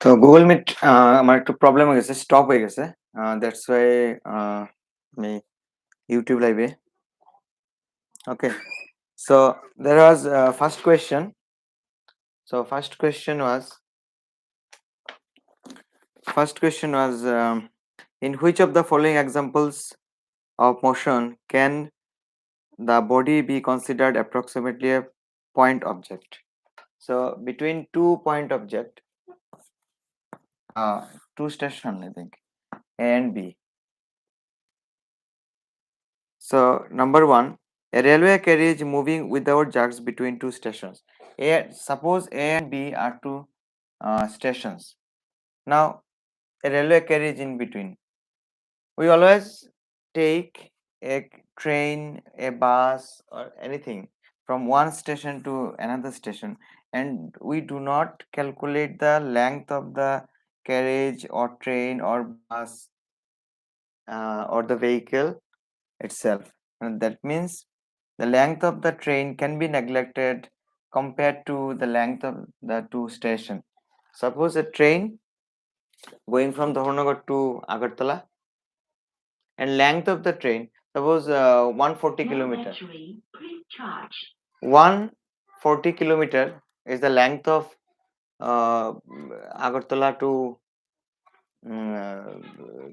So Google Meet আমার একটু problem হয়ে গেছে, স্টপ হয়ে গেছে। দ্যাটস ওয়াই আমি ইউটিউব লাইভে। Okay, so there was first question. So first question was in which of the following examples of motion can the body be considered approximately a point object? So between two point object, two station I think, A and B. So number one, a railway carriage moving without jerks between two stations. Suppose A and B are two stations. Now a railway carriage in between. We always take a train, a bus, or anything from one station to another station, and we do not calculate the length of the carriage or train or bus or the vehicle itself. And that means the length of the train can be neglected compared to the length of the two stations. Suppose a train going from Dharamnagar to Agartala, and length of the train, suppose 140 kilometer. 140 kilometer is the length of Agartala to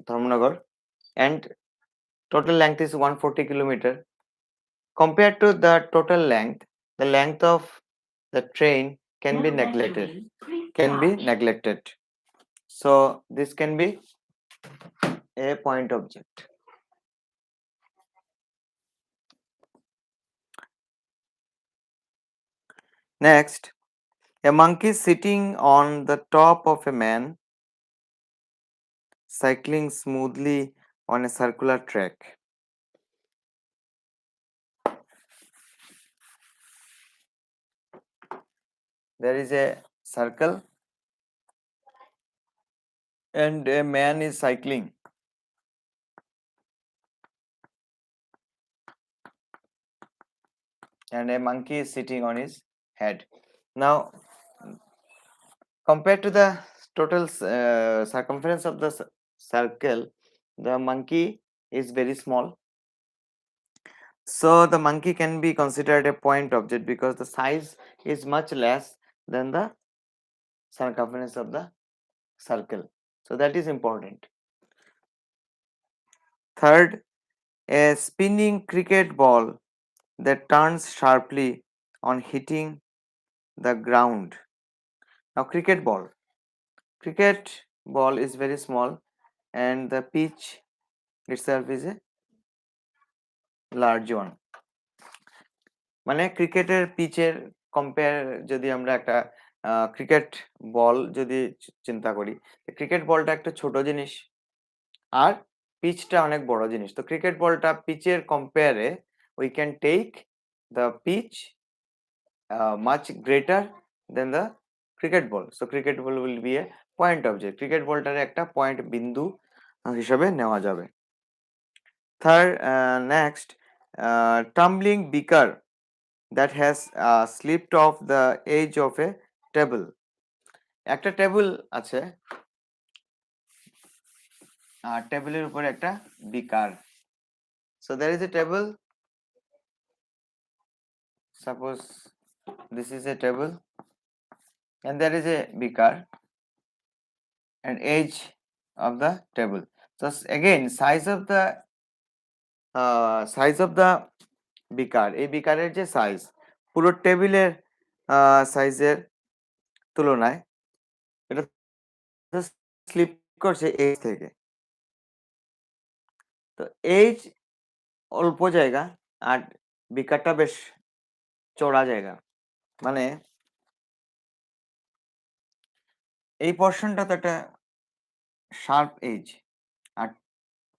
Dharamnagar, and total length is 140 kilometer. Compared to the total length, the length of the train can be neglected. So this can be a point object. Next, a monkey sitting on the top of a man cycling smoothly on a circular track. There is a circle and a man is cycling. And a monkey is sitting on his head. Now, compared to the total circumference of the circle, the monkey is very small. So the monkey can be considered a point object because the size is much less than the circumference of the circle. So that is important. Third, a spinning cricket ball that turns sharply on hitting the ground. Now cricket ball is very small and the pitch itself is a large one. মানে ক্রিকেটের পিচের compare যদি আমরা একটা cricket ball যদি চিন্তা করি, cricket বলটা একটা ছোট জিনিস আর পিচটা অনেক বড় জিনিস। তো ক্রিকেট বলটা পিচের কম্পেয়ারে we can take the pitch much greater than the cricket ball. So cricket ball will be a point object. Cricket বলটার একটা পয়েন্ট বিন্দু হিসাবে নেওয়া যাবে। Third, next, tumbling beaker that has slipped off the edge of a table. একটা table আছে আর টেবিলের উপরে একটা বিকার. So there is a table. Suppose this is a table and there is a beaker and edge of the table. So again size of the beaker, এই বিকারের যে size পুরো টেবিলের সাইজের তুলনায় এটা স্লিপ করছে এজ থেকে। তো এজ অল্প জায়গা আর বিকারটা বেশ চড়া জায়গা, মানে এই পোর্শনটা তো একটা শার্প এজ আর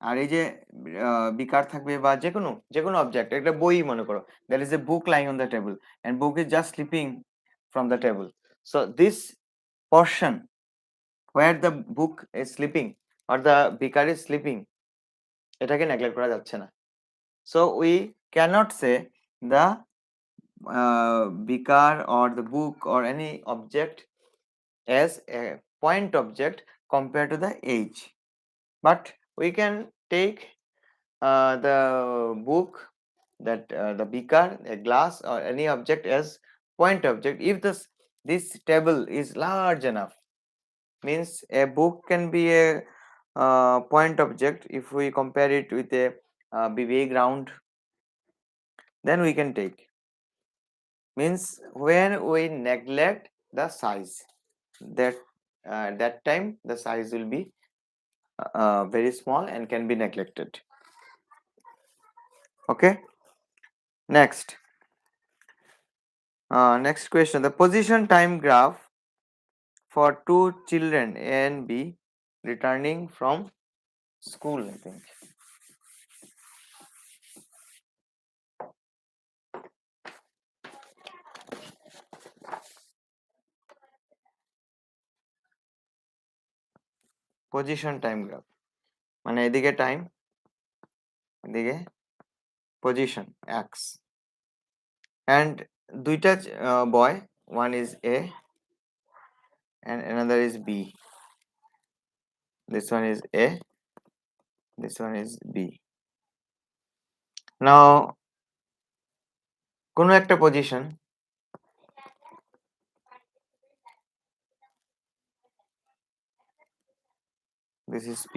আর এই যে বিকার থাকবে বা যে কোনো অবজেক্ট, একটা বই মনে করো, there is a book lying on the table and book is just slipping from the table. So this portion where the book is slipping or the beaker is slipping, এটাকে নেগলেক্ট করা যাচ্ছে না. So we cannot say the beaker or the book or any object as a point object compared to the age. But we can take the book, that the beaker, a glass, or any object as point object if this table is large enough. Means a book can be a point object if we compare it with a big round, then we can take. Means when we neglect the size, that time the size will be very small and can be neglected. Okay, next. Next question. The position time graph for two children A and B returning from school, I think. Position time graph মানে এদিকে time, এদিকে position x, and দুইটা boy, one is A and another is B. This one is A, this one is B. Now কোনো একটা position, this is P,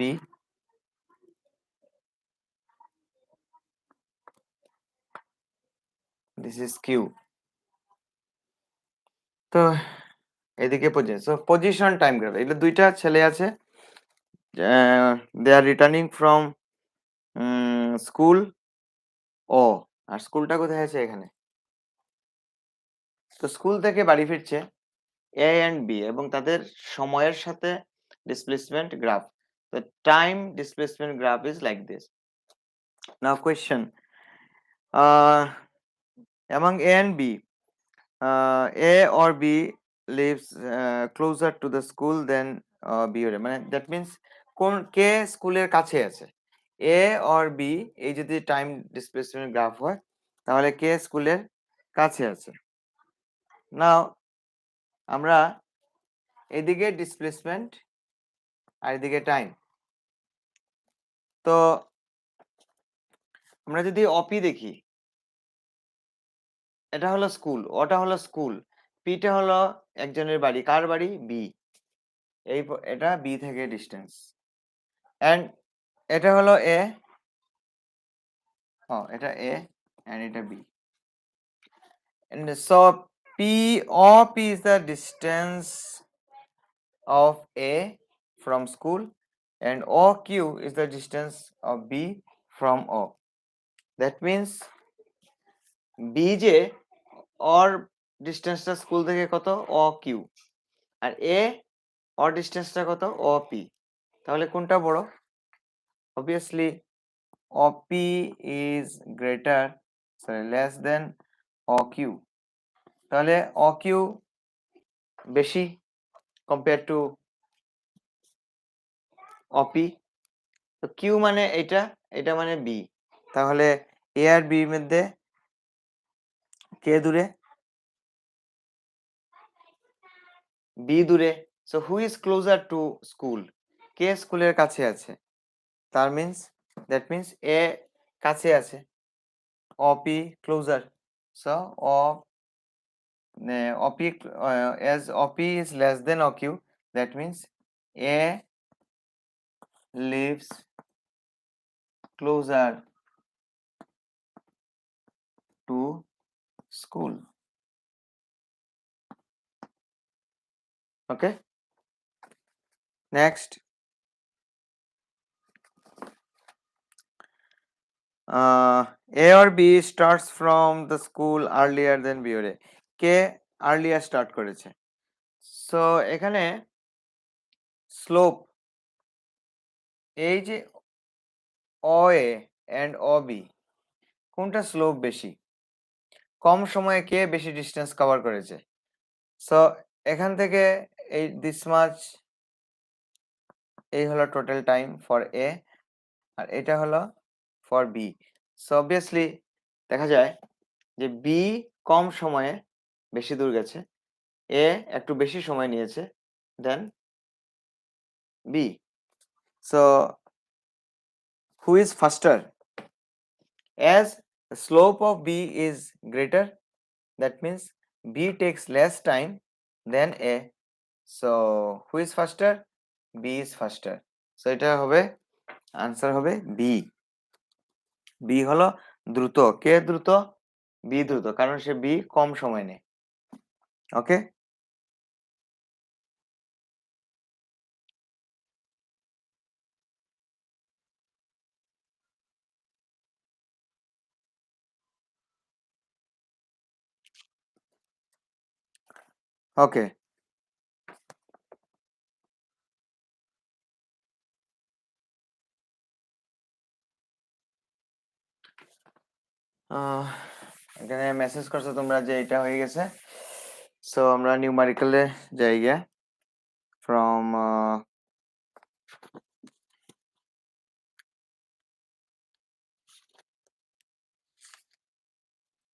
this is Q. তো এদিকে position time graph, এগুলো দুইটা ছেলে আছে, দে আর রিটার্নিং ফ্রম স্কুল, ও আর স্কুলটা কোথায় আছে এখানে। তো স্কুল থেকে বাড়ি ফিরছে এ এন্ড বি এবং তাদের সময়ের সাথে displacement graph. The time displacement graph is like this. Now question, among A and B, A or B lives closer to the school than B or A, মানে that means কোন কে স্কুলের কাছে আছে, A or B, এই যদি time displacement graph হয় তাহলে কে স্কুলের কাছে আছে। নাও আমরা এদিকে ডিসপ্লেসমেন্ট আর এদিকে টাইম, তো আমরা যদি অপি দেখি, এটা হলো স্কুল, ওটা হলো স্কুল, পিটা হলো একজনের বাড়ি, কার বাড়ি, বি, এটা বি থেকে ডিস্টেন্স, এন্ড এটা হলো এ, এটা এ এন্ড এটা B, and so P, OP is the distance of A from school and OQ is the distance of B from O. That means B যে ওর ডিস্টেন্সটা স্কুল থেকে কত, OQ, আর A ওর ডিস্টেন্সটা কত, OP, তাহলে কোনটা বড়? Obviously OP is greater, sorry, less than OQ, তাহলে OQ বেশি compared to OP, তো Q মানে এটা মানে B, তাহলে A আর B মধ্যে কে দূরে, B দূরে, so who is closer to school, কে স্কুলের কাছে আছে, তার that means A কাছে আছে, OP closer, so OP as OP is less than OQ, that means A lives closer to school. Okay, next. A or B starts from the school earlier than B or A, K earlier start করেছে, so এখানে slope, এই যে OA and OB কোনটা slope বেশি, কম সময়ে কে বেশি distance cover করেছে, so এখান থেকে এই দিস মাচ, এই হলো টোটাল টাইম ফর এ আর এটা হলো ফর বি, সো অবভিয়াসলি দেখা যায় যে বি কম সময়ে বেশি দূর গেছে, এ একটু বেশি সময় নিয়েছে দেন B. So who is faster? As the slope of B is greater, that means B takes less time than A. So who is faster? B is faster. So এটা হবে আনসার হবে বি। বি হলো দ্রুত। কে দ্রুত? B দ্রুত, কারণ সে B কম সময় নেয়। ওকে, ওকে। এখানে মেসেজ করছো তোমরা যে এটা হয়ে গেছে। সো আমরা নিউমারিক্যালে যাই গিয়া ফ্রম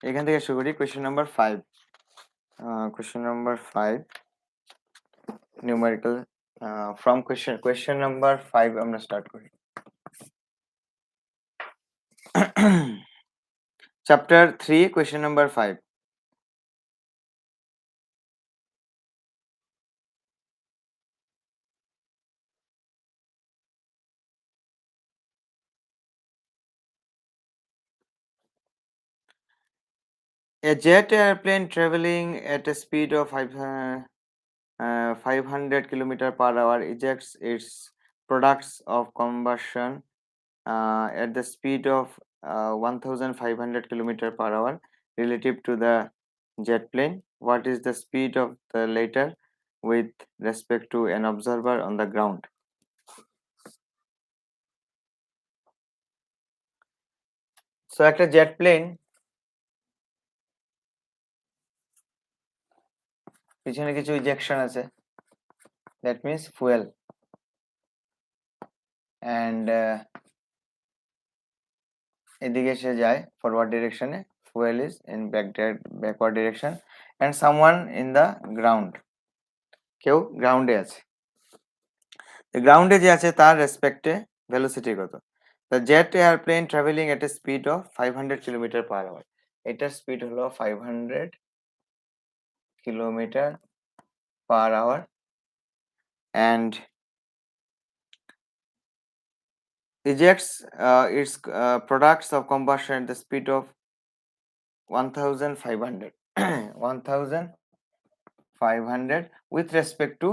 এখান থেকে শুরু করি। Question number 5, question number 5 numerical from question number 5 আমরা স্টার্ট করি। Chapter 3 question number 5। A jet airplane traveling at a speed of 500 kilometer per hour ejects its products of combustion at the speed of 1500 kilometer per hour relative to the jet plane. What is the speed of the latter with respect to an observer on the ground? So একটা jet plane, পিছনে কিছু ejection আছে, that means fuel, and এদিকে সে যায় forward ডিরেকশনে, fuel is in backward direction, and someone in the ground, কেউ গ্রাউন্ডে আছে। গ্রাউন্ডে যে আছে তার রেসপেক্টে ভেলোসিটি কত? The jet airplane travelling at a speed of 500 kilometre per hour, এটার স্পিড হলো 500 kilometre per hour, and ejects its products of combustion at the speed of 1500 1500 with respect to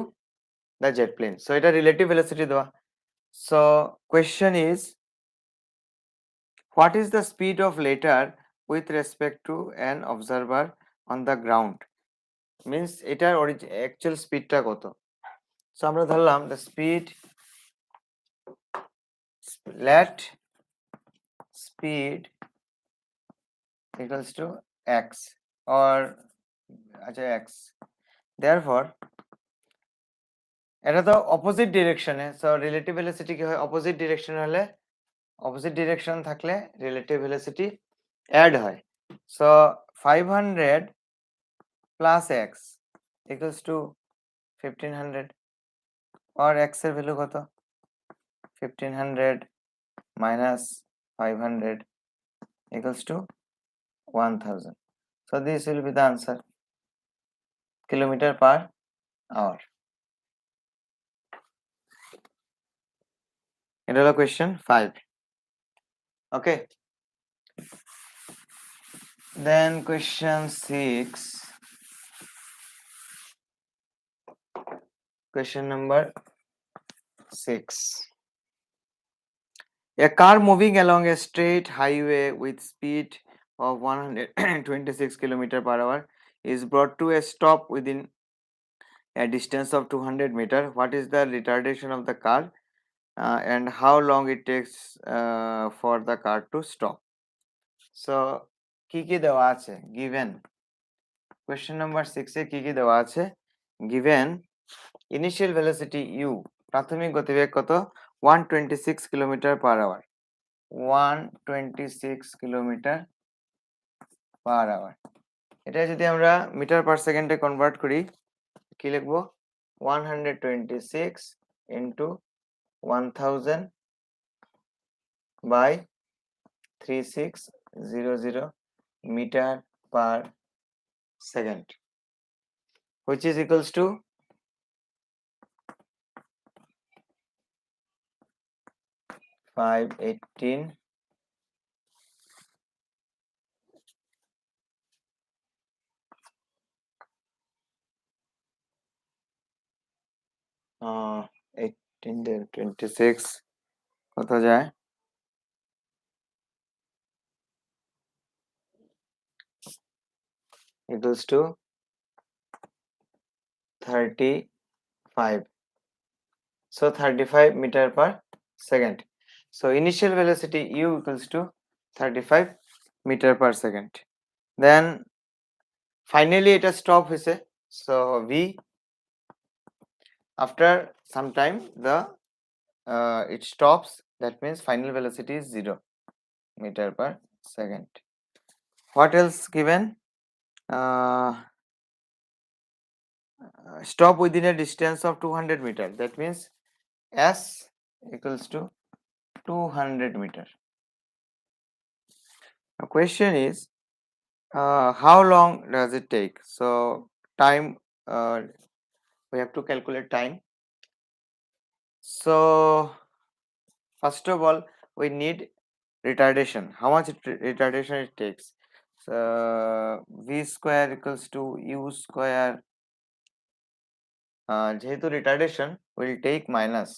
the jet plane. So এটা relative velocity দেওয়া। So question is, what is the speed of later with respect to an observer on the ground? Means এটার actual speedটা কত? So আমরা ধরলাম the speed, let speed equals to x or আচ্ছা x, therefore এটা তো opposite ডিরেকশনে, so relative velocity কি হয়? অপোজিট ডিরেকশন হলে, অপোজিট ডিরেকশন থাকলে রিলেটিভ ভেলোসিটি অ্যাড হয়। So 500 plus x equals to 1500, আর এক্স এর ভ্যালু কত? 1500 minus 500 equals to 1000. So this will be the answer, kilometer per hour. এটা হলো question 5. Okay, then question 6. Question number 6. A car moving along a straight highway with speed of 126 km per hour is brought to a stop within a distance of 200 meter. What is the retardation of the car and how long it takes for the car to stop? So কি দেওয়া আছে given question number 6 এ কি দেওয়া আছে? given initial velocity u, প্রাথমিক গতিবেগ কত? 126 km per hour, 126 kilometre per hour. এটা যদি আমরা মিটার পার সেকেন্ডে কনভার্ট করি, কি লিখবো? 126 into 1000 by 3600 meter per second, which is equals to 518 18 then 26 কত যায় equals to 35. So 35 meter per second. So initial velocity u equals to 35 meter per second. Then finally it has stop হয়েছে. So v after some time the it stops. That means final velocity is 0 meter per second. What else given? Stop within a distance of 200 meter. That means s equals to 200 meter. The question is how long does it take? So time, we have to calculate time. So first of all we need retardation. How much retardation it takes? So v square equals to u square. যেহেতু retardation will take minus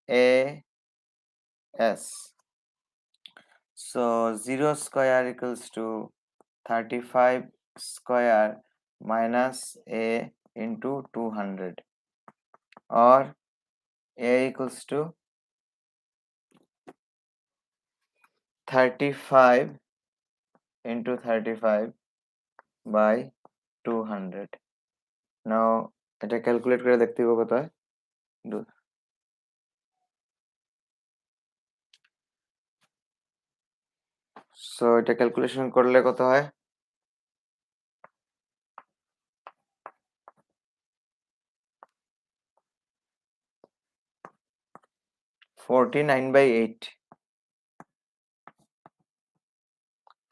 a s. So 0 square equals to 35 square minus a into 200, or a equals to 35 into 35 by 200. Now এটা calculate করে দেখতে হবে কত হয়। So এটা calculation করলে কত হয়? 49 by 8.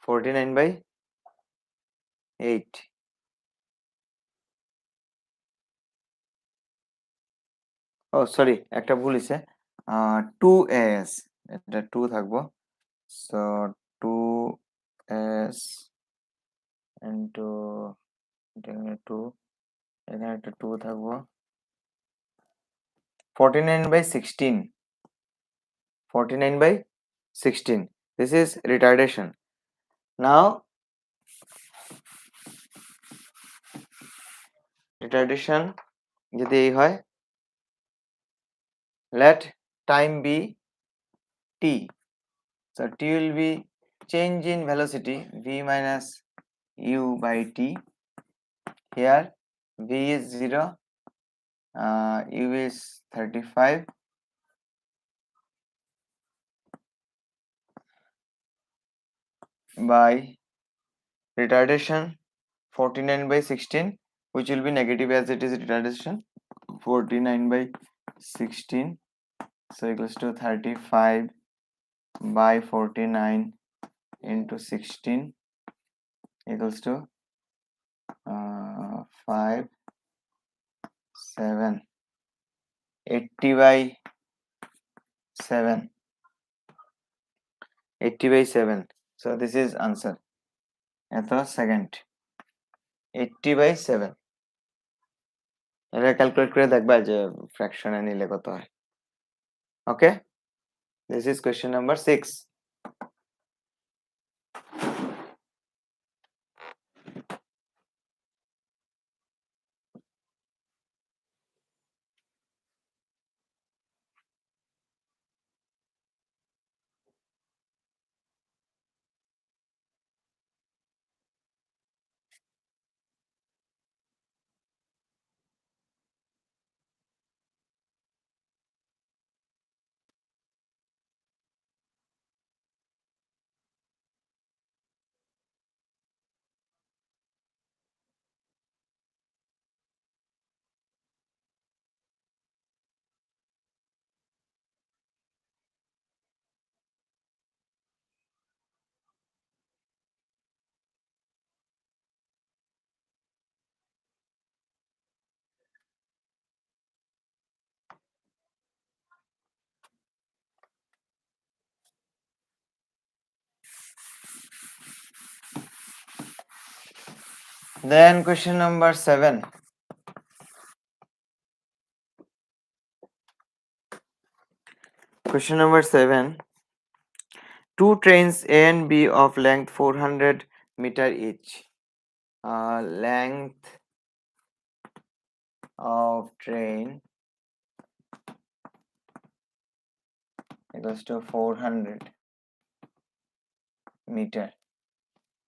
49 by 8. ও সরি একটা ভুল হইছে, 2s, এটা 2 থাকবো। সো 2s ইনটু এখানে 2, এখানে একটা 2 থাকবো। 49 by 16. 49 by 16. This is retardation. Now retardation যদি এই হয়, let time be t. So t will be change in velocity v minus u by t. Here v is 0, u is 35, by retardation 49 by 16, which will be negative as it is retardation. 49 by 16, so equals to 35 by 49 into 16 equals to 5 7 80 by 7, 80 by 7. So this is answer. এত second 80 by 7. এটা calculate করে দেখবা যে ফ্র্যাকশনে নিলে কত হয়। ওকে, this is question number 6. Then question number 7. Question number 7. Two trains A and B of length 400 meter each. Length of train equals to 400 meter.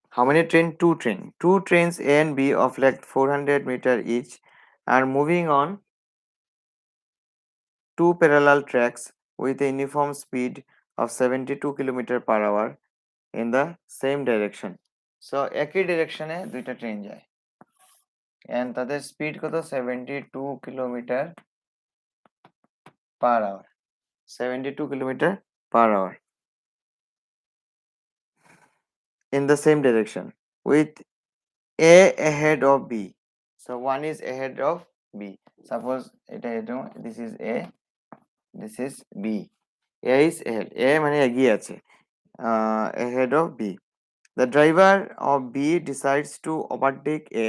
How many train? Two train. Two trains A and B of length 400 meter each are moving on two parallel tracks with a uniform speed of 72 km per hour in the same direction. So একই ডিরেকশনে দুইটা train যায় and তাদের speed কত 72 kilometre per hour 72 kilometre per hour in the same direction with A ahead of B. So one is ahead of B. Suppose this is A, this is B. A is ahead. A মানে এগিয়ে আছে ahead of B. The driver of B decides to overtake A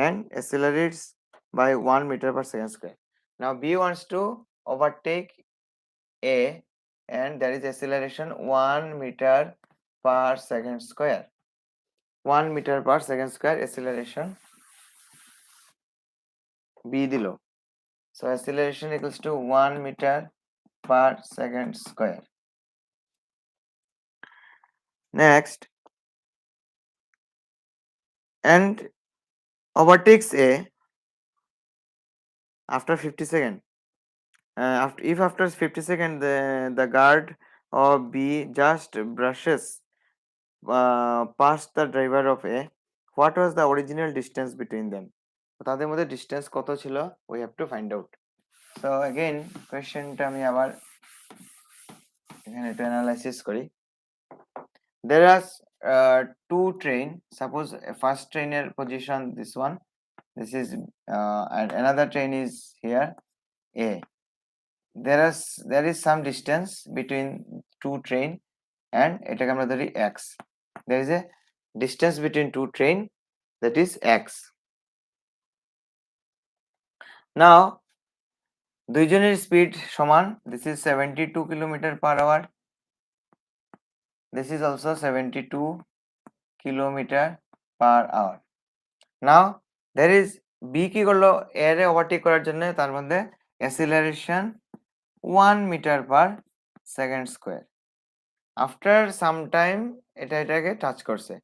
and accelerates by 1 meter per second square. Now B wants to overtake A and there is acceleration 1 meter per second square. 1 meter per second square acceleration B dilo. So acceleration equals to 1 meter per second square. Next, and overtakes A after 50 seconds. After 50 seconds the guard of B just brushes past the driver of A, what was the original distance between them? তাদের মধ্যে distance কত ছিল? We have to find out. So again কোশ্চেনটা আমি আবার এখানে একটু analysis করি. There are two train. Suppose first trainer position this one. This is and another train is here A. There is some distance between two train and এটাকে আমরা ধরি x. There is a distance between two train, that is x. Now দুইজনের speed সমান. This is 72 kilometre per hour. This is also 72 kilometre per hour. Now there is B কি করলো? A রে overtake করার জন্য তার মধ্যে acceleration 1 metre per second square. After some time এটাকে টাচ করছে.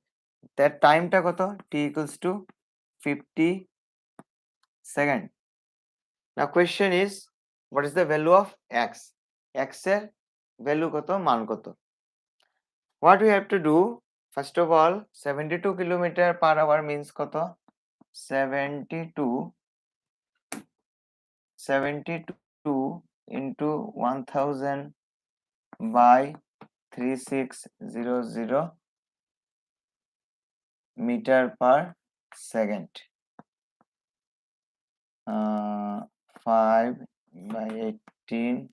That টাইমটা কত? T equals to 50 second. Now question is, what is the value of x? X এর ভ্যালু কত, মান কত? What we have to do, first of all 72 kilometre per hour means কত? 72 into 1000 by 3600 meter per second. 5 by 18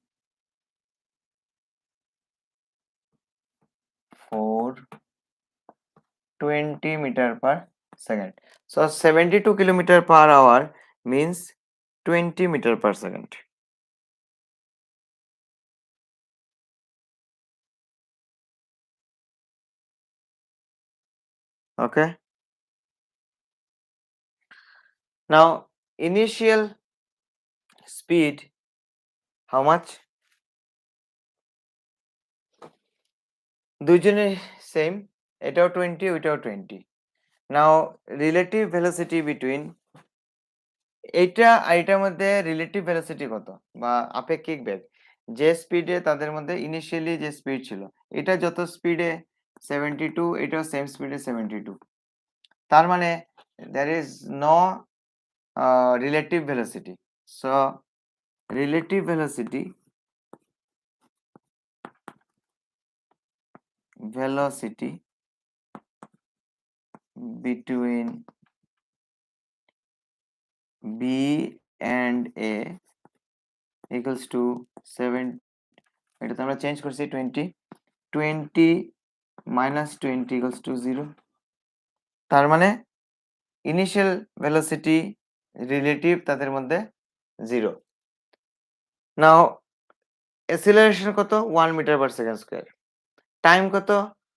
4 20 meter per second. So 72 kilometer per hour means 20 meter per second. Okay. Now initial speed, how much? দুইজনে same, এটাও 20 ওইটাও 20. নাও relative velocity between এইটা আর এটার মধ্যে relative velocity কত বা আপেক্ষিক বেগ, যে স্পিডে তাদের মধ্যে ইনিশিয়ালি যে স্পিড ছিল এটা যত স্পিডে 72, এটাও সেম স্পিডে 72, তার মানে there is no relative velocity. So relative velocity between B and A equals to 7. এটা তো আমরা চেঞ্জ করছি 20 minus 20 equals to 0. তার মানে ইনিশিয়াল ভেলোসিটি রিলেটিভ তাদের মধ্যে 0। নাও অ্যাসিলারেশন কত 1 metre per second square, time কত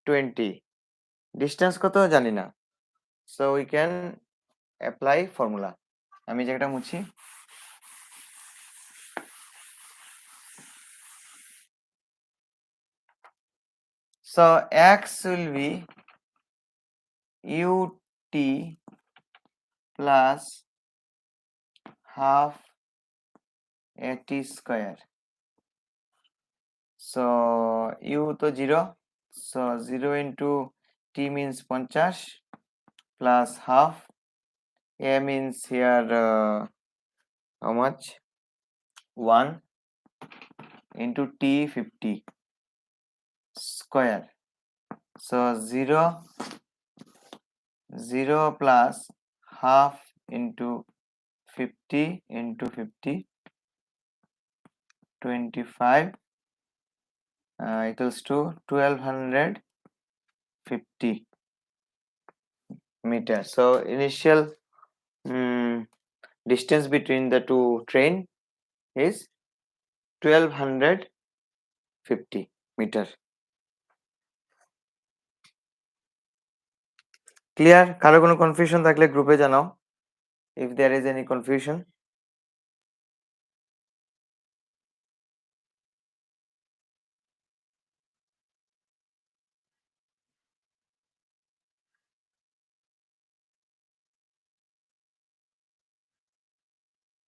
20, ডিস্টেন্স কত জানি না। So we can apply formula. আমি জায়গাটা মুছি। So x will be ut plus half at square. So u to 0, so 0 into t means 50 plus half, a means here how much, 1 into t 50 square. So 0 plus half into 50 into 50, 25 equals to 1250 meters. So initial distance between the two train is 1250 meter. Clear? কারো কোনো confusion থাকলে গ্রুপে জানাও if there is any confusion.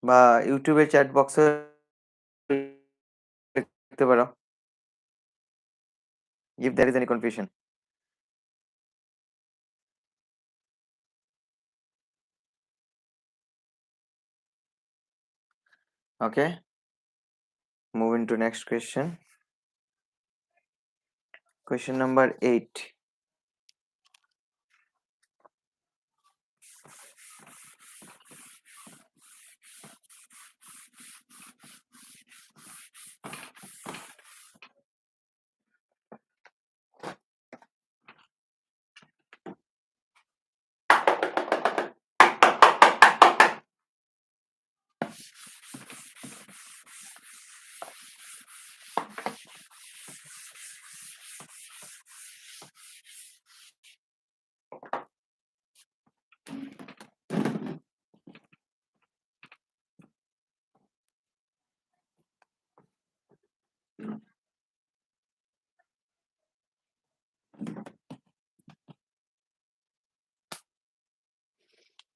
বা ইউটিউবে chat বক্সে লিখতে পারো if there is any confusion. Okay, moving to next question. Question number 8.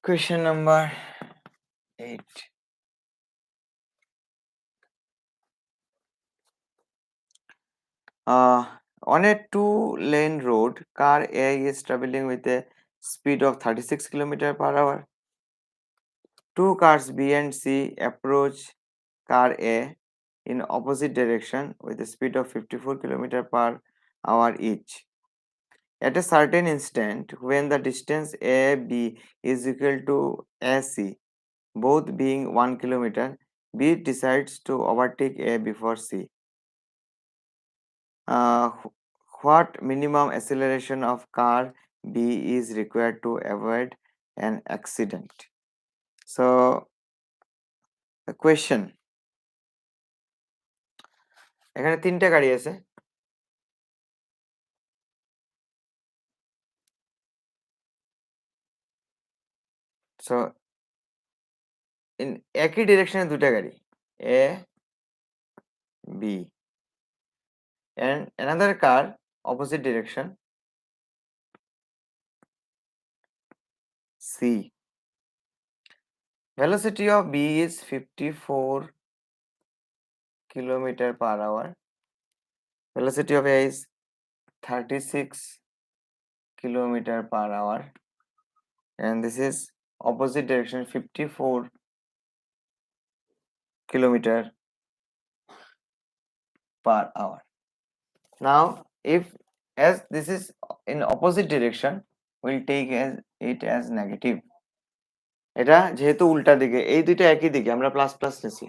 Question number 8. On a two-lane road, car A is traveling with a speed of 36 km per hour. Two cars B and C approach car A in opposite direction with a speed of 54 km per hour each. At a certain instant, when the distance AB is equal to AC, both being 1 kilometer, B decides to overtake A before C. What minimum acceleration of car B is required to avoid an accident? So, the question. এখানে তিনটা গাড়ি আছে। So, in একই ডিরেকশনে দুটা গাড়ি A, B, and another car opposite direction C. Velocity of B is 54 kilometer per hour. Velocity of A is 36 kilometer per hour, and this is opposite direction 54 kilometer per hour. Now, if as this is in opposite direction, we'll take as it as negative. এটা যেহেতু উল্টা দিকে, এই দুইটা একই দিকে, আমরা plus plus নিছি,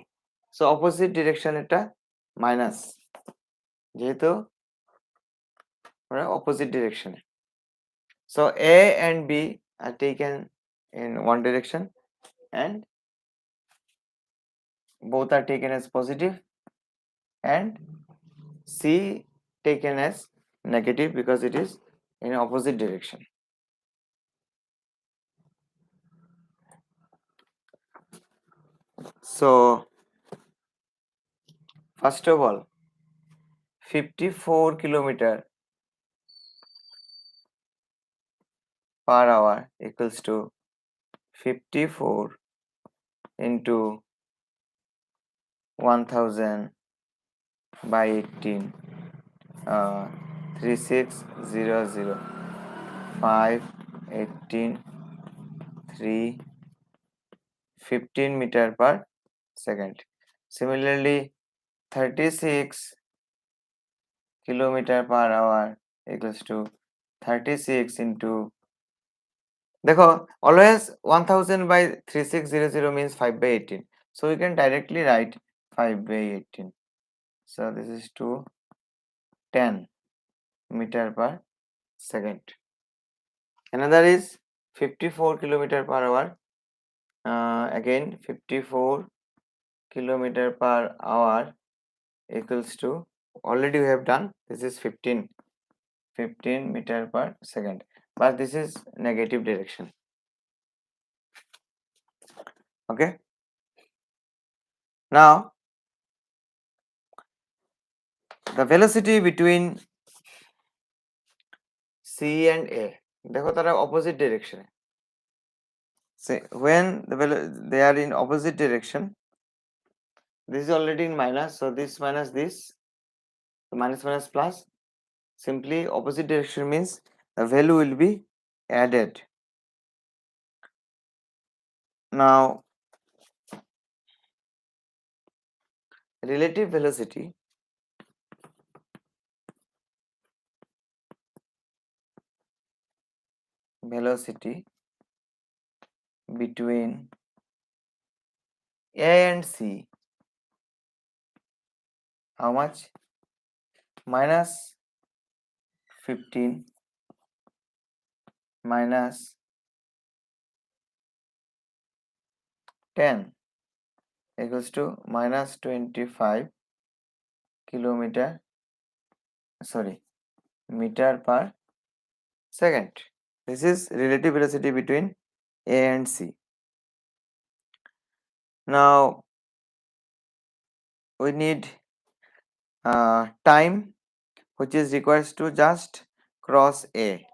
সো অপোজিট ডিরেকশন এটা মাইনাস, যেহেতু আমরা opposite ডিরেকশনে। So A and B are taken in one direction and both are taken as positive, and C taken as negative because it is in opposite direction. So first of all, 54 kilometer per hour equals to 54 into 1000 by 18, 3600, 5, 18, 3, 15 meter per second. Similarly, 36 kilometer per hour equals to 36 into, देखो, always 1000 by 3600 means 5 by 18. So we can directly write 5 by 18. So this is to 10 meter per second. Another is 54 kilometer per hour. Again 54 kilometer per hour equals to, already we have done, this is 15 meter per second, but this is negative direction. Okay, now the velocity between C and A, देखो तारा opposite direction. Say when they are in opposite direction, this is already in minus, so this minus this, so minus minus plus. Simply opposite direction means the value will be added. Now relative velocity between A and C, how much? Minus 15 minus 10 equals to minus 25 meter per second. This is relative velocity between A and C. Now we need time which is requires to just cross A.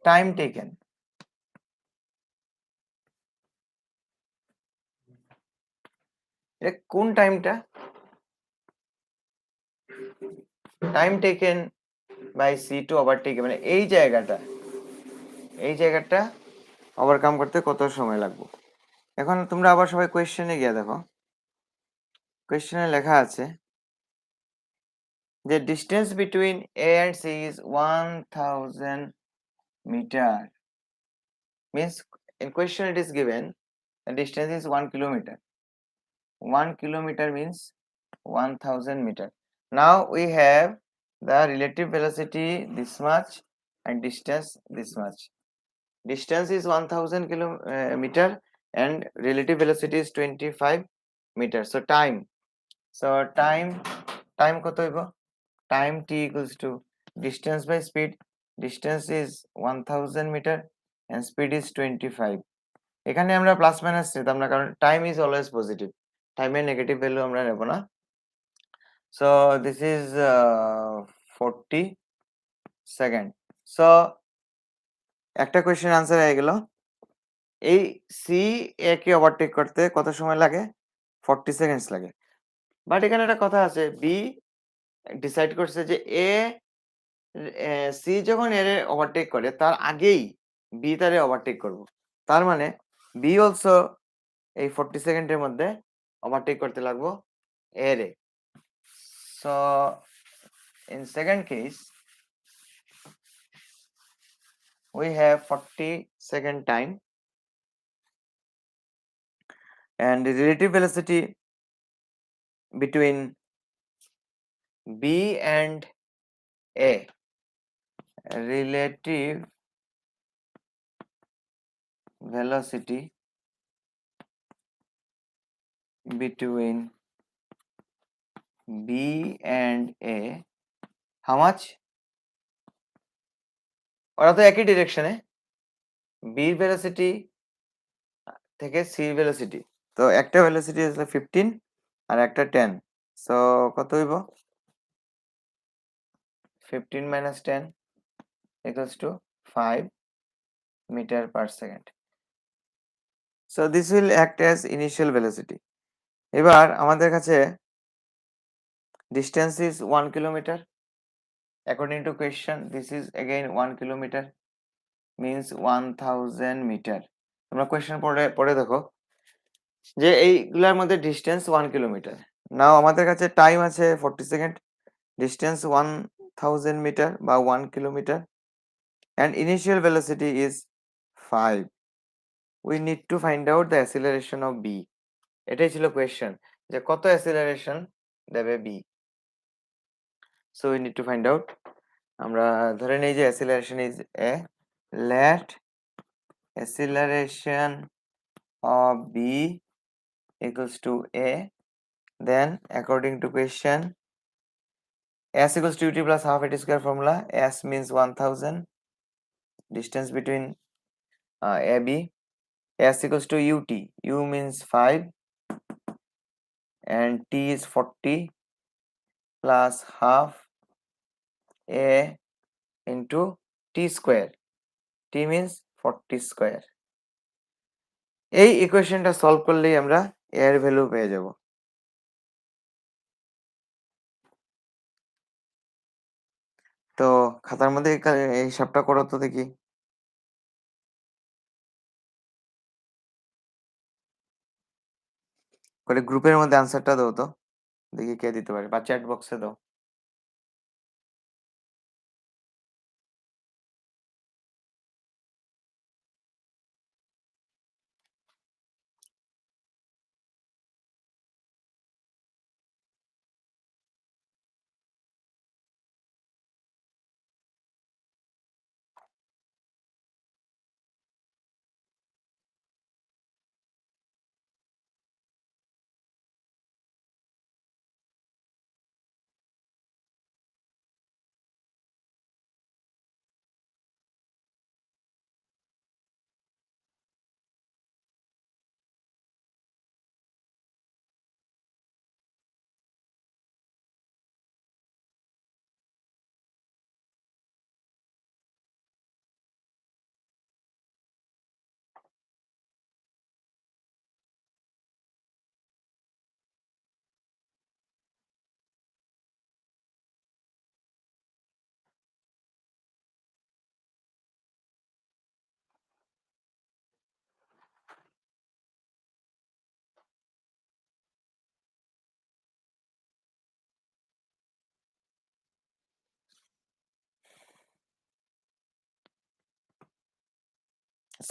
Time taken, কোন টাইমটা? Time taken by C to overtake, মানে এই জায়গাটা overcome করতে কত সময় লাগবে? এখন তোমরা আবার সবাই কোয়েশ্চেনে গিয়ে দেখো, কোয়েশ্চেনে লেখা আছে যে distance between A and C is 1000 meter. Means in question it is given the distance is 1 kilometer. 1 kilometer means 1000 meter. Now we have the relative velocity this much and distance this much. Distance is 1000 meter and relative velocity is 25 meters. So time কত হইব? Time t equals to distance by speed. Distance is 1000 meter and speed is 25. এখানে আমরা plus minus নিতাম না, কারণ time is always positive, টাইমের negative value আমরা নেব না। So this is 40 second. So একটা কোয়েশ্চেন আনসার হয়ে গেল। এই সি এ কে ওভারটেক করতে কত সময় লাগে? 40 সেকেন্ডস লাগে। বাট এখানে একটা কথা আছে, বি ডিসাইড করছে যে এ সি যখন এর ওভারটেক করে তার আগেই বি তারে ওভারটেক করব। তার মানে বি অলসো এই 40 সেকেন্ডের মধ্যে ওভারটেক করতে লাগবো এ রে। So in second case we have 40-second time, and the relative velocity between B and A, relative velocity between B and A, how much? ওরা তো একই ডিরেকশনে, বি ভেলোসিটি থেকে সি ভেলোসিটি, তো একটা ভেলোসিটি আসলে 15 আর একটা 10, সো কত হইব? 15 minus 10 equals to 5 meter per second. So this will act as initial velocity. এবার আমাদের কাছে distance is 1 kilometer. According to question, this is again 1 kilometer, means 1000 meter. তোমরা কোয়েশ্চেন পড়ে দেখো যে এইগুলোর মধ্যে ডিস্টেন্স 1 কিলোমিটার। নাও আমাদের কাছে টাইম আছে 40 সেকেন্ড, ডিস্টেন্স 1000 মিটার বা 1 kilometre, and initial velocity is 5. We need to find out the acceleration of B. এটাই ছিল কোয়েশ্চেন যে কত অ্যাসিলারেশন দেবে B. So we need to find out. আমরা ধরে নেই যে acceleration is a, let acceleration of B equals to A, then according to question s equals to ut plus half at square formula, s means 1000, distance between AB, s equals to ut, u means 5 and t is 40 plus half a into t square, t means 40 square. এই ইকুয়েশনটা solve করলেই আমরা এর value পেয়ে যাব। তো খাতার মধ্যে এই হিসাবটা করো তো দেখি, করে গ্রুপের মধ্যে আনসারটা দাও তো দেখি কে দিতে পারে, বা চ্যাট বক্সে দাও।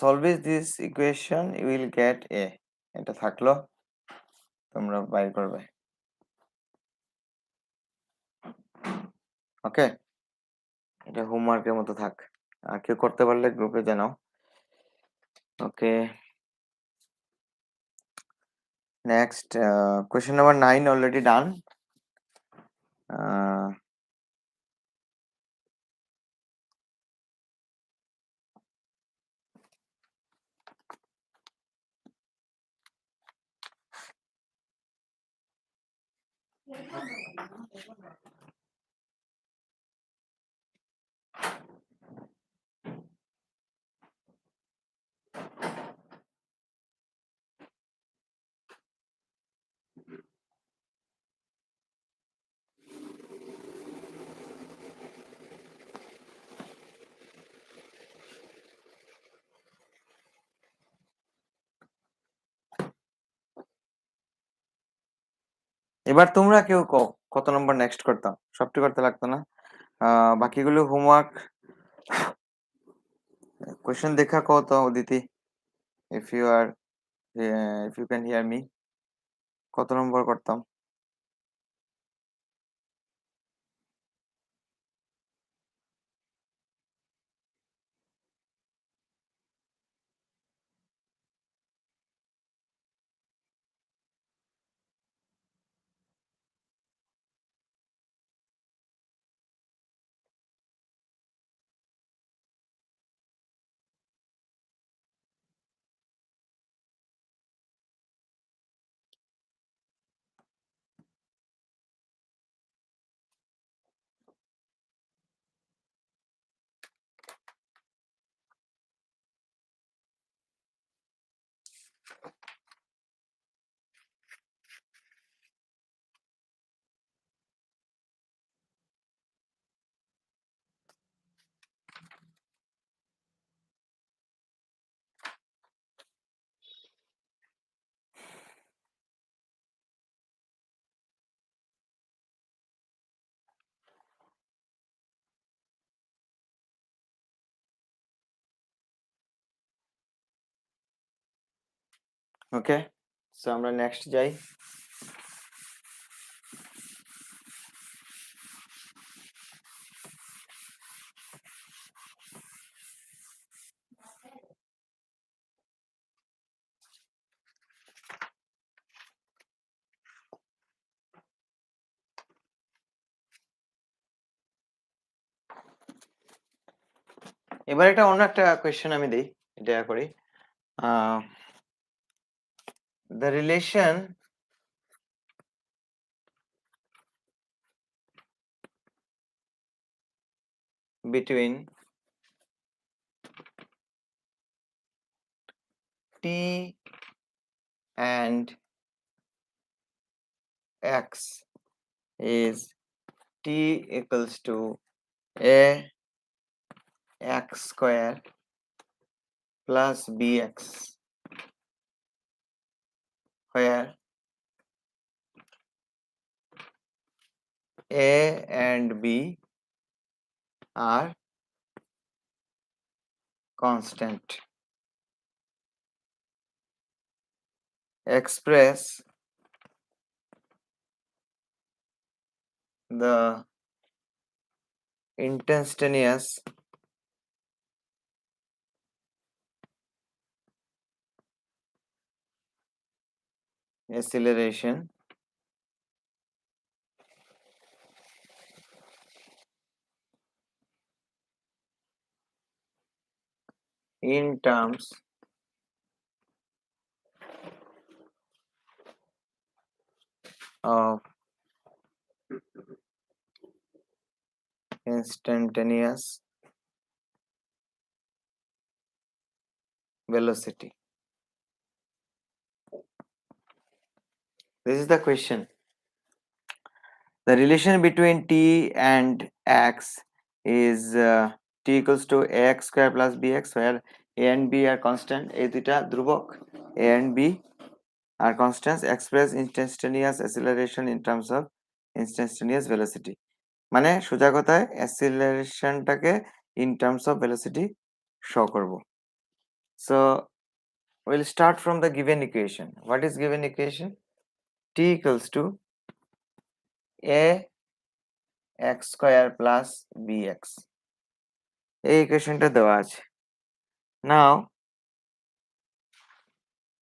Solve this equation, you will get a, এটা থাকলো, তোমরা বাইর করবে। ওকে, এটা হোমওয়ার্কের মতো থাক, আর কেউ করতে পারলে গ্রুপে জানাও। Okay, next question number 9 already done. এবার তোমরা কেউ কত নম্বর নেক্সট করতাম, সবটি করতে লাগতো না। বাকিগুলো হোমওয়ার্ক কোয়েশ্চেন দেখা কত Aditi, if you are if you can hear me, কত নম্বর করতাম? ওকে, সো আমরা নেক্সট যাই। এবার একটা অন্য একটা কোয়েশ্চেন আমি দেই, এটা করি। The relation between t and x is t equals to a x square plus bx, where a and b are constant. Express the instantaneous acceleration in terms of instantaneous velocity. This is the question. The relation between t and x is t equals to ax square plus bx, where a and b are constant. এই দুইটা ধ্রুবক, a and b are constants. Express instantaneous acceleration in terms of instantaneous velocity. মানে সোজা কথায় অ্যাসিলারেশনটাকে in terms of velocity show করব. So we'll start from the given equation. What is given equation? T equals to a x square plus bx. এই ইকুয়েশনটা দেওয়া আছে। নাও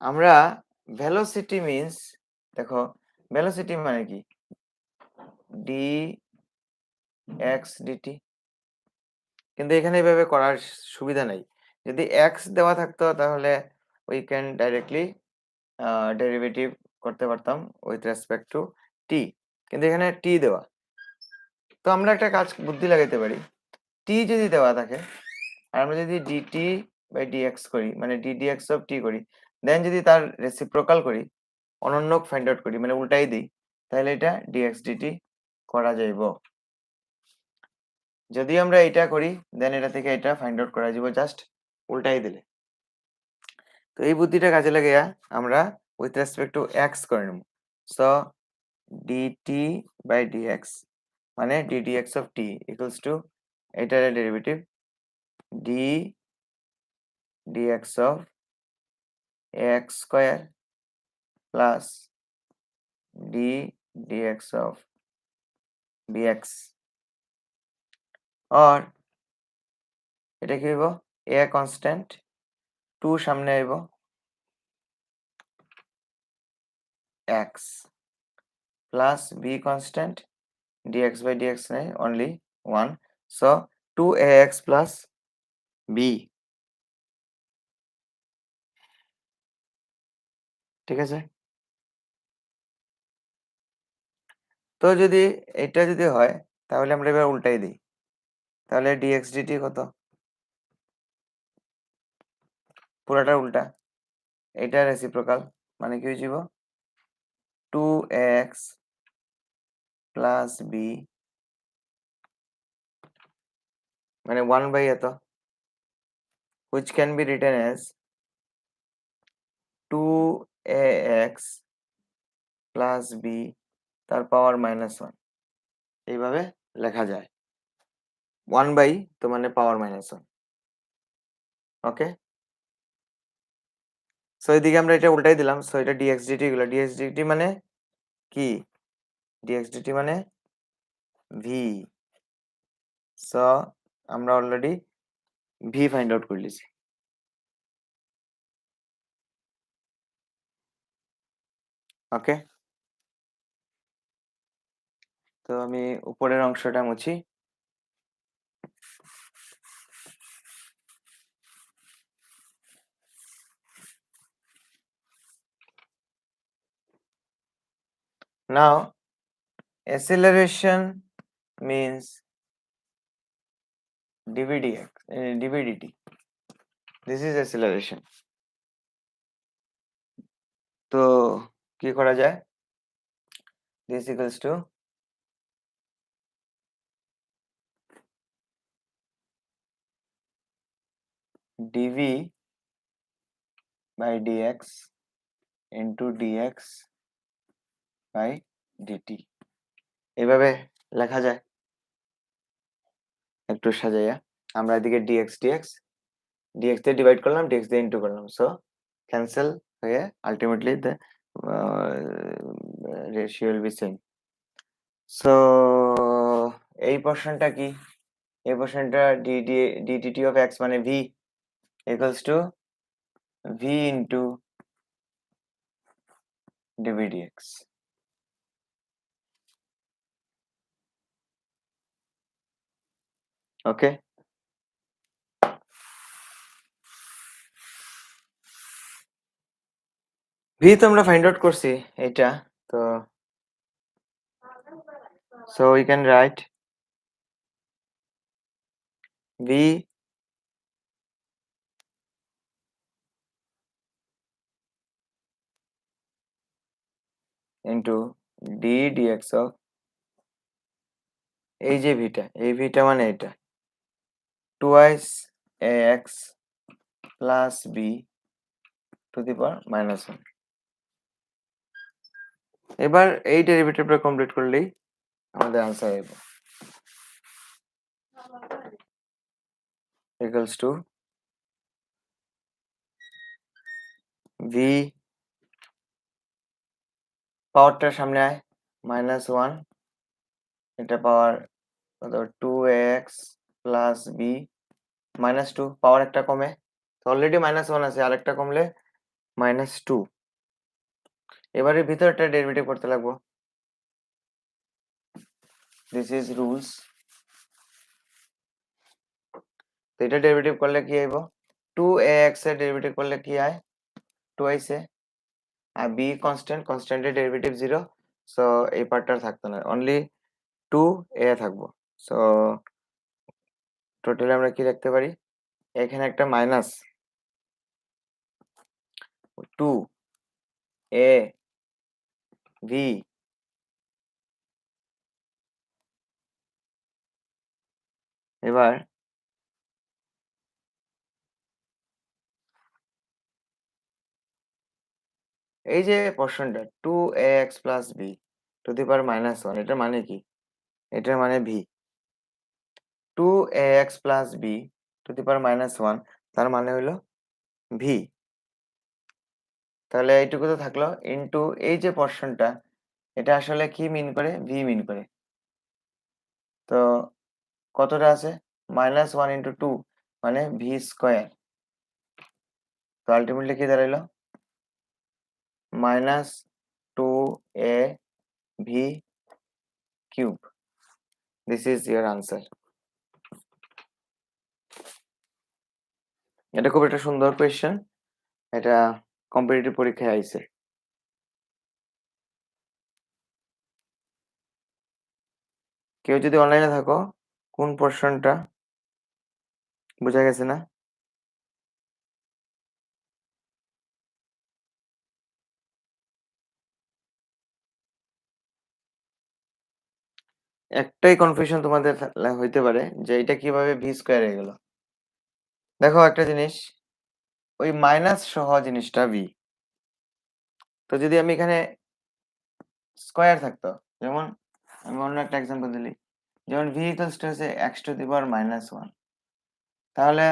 আমরা velocity means, দেখো velocity মানে কি, ডি এক্স ডিটি, কিন্তু এখানে এভাবে করার সুবিধা নেই। যদি এক্স দেওয়া থাকতো তাহলে উই ক্যান ডাইরেক্টলি ডেরিভেটিভ করতে পারতাম উইথ রেসপেক্ট টু টি, কিন্তু এখানে টি দেওয়া। তো আমরা একটা কাজ বুদ্ধি লাগাইতে পারি, টি যদি দেওয়া থাকে আর আমরা যদি ডিটি বাই ডিএক্স করি, মানে ডিডিএক্স অফ টি করি, দেন যদি তার রেসিপ্রোকাল করি, অনন্যক ফাইন্ড আউট করি, মানে উল্টাই দিই, তাহলে এটা ডিএক্স ডিটি করা যাইব। যদি আমরা এটা করি দেন এটা থেকে এটা ফাইন্ড আউট করা যাবে জাস্ট উল্টাই দিলে। তো এই বুদ্ধিটা কাজে লাগিয়া আমরা উইথ রেসপেক্ট টু এক্স করে নেব। সো ডিটি বাই ডিএক্স মানে d dx of t equals to এটার derivative d dx of x square plus d dx of bx আর এটা কি হইব এ কনস্ট্যান্ট 2 সামনে আইব x plus b constant dx by dx নাই only 1 so 2ax plus b ঠিক আছে তো যদি এটা যদি হয় তাহলে আমরা এবার উল্টাই দিই তাহলে dx dt কত পুরোটা উল্টা এটা রেসিপ্রোকাল মানে কি হইব 2ax plus b মানে 1 by এত which can be written as 2ax plus b তার পাওয়ার -1 এইভাবে লেখা যায় 1 by তো মানে পাওয়ার -1 ওকে সো এদিকে আমরা এটা উল্টাই দিলাম সো এটা dx dt গুলো dx dt মানে কি dx dt মানে v সো আমরা অলরেডি v ফাইন্ড আউট করে লিছি ওকে তো আমি উপরের অংশটা মুছি নাও acceleration means dvdx dvdt this is acceleration তো কি করা যায় this equals to dv by dx into dx by dt এভাবে লেখা যায় একটু সাজাইয়া আমরা এদিকে dx dx dx দিয়ে ডিভাইড করলাম dx দিয়ে ইনটু করলাম সো ক্যান্সেল হয়ে ultimately the ratio will be same so এই পোরশনটা কি এই পোরশনটা ddt অফ x মানে v equals to v into dv dx okay v তো আমরা ফাইন্ড আউট করছি এটা তো so we can write v into d dx of এই যে ভিটা এই ভিটা মানে এটা twice ax plus b to the power -1 এবার এই ডেরিভেটিভটা কমপ্লিট করলেই আমাদের आंसर হবে equals to v পাওয়ারটা সামনে আয় -1 এটা পাওয়ার কত 2ax plus b -2 পাওয়ার একটা কমে তো অলরেডি -1 আছে আরেকটা কমলে -2 এবারে ভিতরটা ডেরিভেটিভ করতে লাগবো দিস ইজ রুলস তো এটা ডেরিভেটিভ করলে কি আইব 2ax এর ডেরিভেটিভ করলে কি আয় 2 এ আর b কনস্ট্যান্ট কনস্ট্যান্টের ডেরিভেটিভ 0 সো এই পার্টটা থাকতো না অনলি 2a থাকবো সো টোটালি আমরা কি লিখতে পারি এখানে একটা মাইনাস 2a v এবার এই যে পোরশনটা 2ax plus b to the power -1 এটার মানে কি? এটার মানে v 2ax plus b to the power -1 তার মানে হলো v। তাহলে এইটুকু তো থাকলো ইনটু এই যে পোরশনটা এটা আসলে কি মিন করে? v মিন করে। তো কতটা আছে? -1 ইনটু 2 মানে v স্কয়ার। তো আলটিমেটলি কি দাঁড়াইলো? -2a v cube. This is your answer. এটা খুব একটা সুন্দর কোয়েশ্চেন। এটা কম্পিটিটিভ পরীক্ষায় আইছে। কেউ যদি অনলাইনে থাকো, কোন পোরশনটা বোঝা গেছে না? একটাই কনফিউশন তোমাদের হইতে পারে যে এটা কিভাবে ভি স্কয়ার হয়ে গেল। দেখো একটা জিনিস, ওই মাইনাস সহ জিনিসটা ভি। তো যদি আমি এখানে স্কয়ার থাকতো, যেমন আমি অন্য একটা এক্সাম্পল দিলি, যেমন ভি ইকুয়ালস টু হচ্ছে এক্স টু দি পাওয়ার -1, তাহলে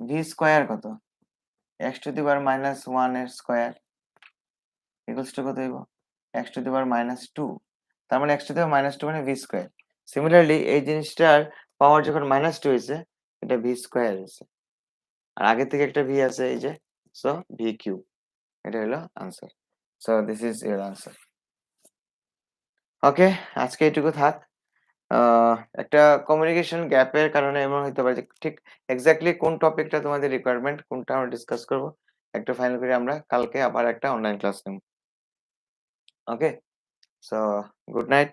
ভি স্কয়ার কত? এক্স টু দি পাওয়ার -1 এর স্কয়ার ইকুয়ালস টু কত হইব? এক্স টু দি পাওয়ার -2। তার মানে এক্স টু দি পাওয়ার -2 মানে ভি স্কয়ার। সিমিলারলি এই জিনিসটার পাওয়ার যখন -2 হয়েছে এটা ভি স্কয়ার হয়েছে। আর আগে থেকে একটা ভি আছে এই যে, সো ভি কিউব। এটা হলো answer. So this is your answer. Okay, আজকে এটুকু থাক। একটা কমিউনিকেশন গ্যাপের কারণে এমন হতে পারে যে ঠিক এক্স্যাক্টলি কোন টপিকটা তোমাদের রিকোয়ারমেন্ট কোনটা আমরা ডিসকাস করব একটা ফাইনাল করে আমরা কালকে আবার একটা অনলাইন ক্লাস নেব। ওকে, সো গুড নাইট।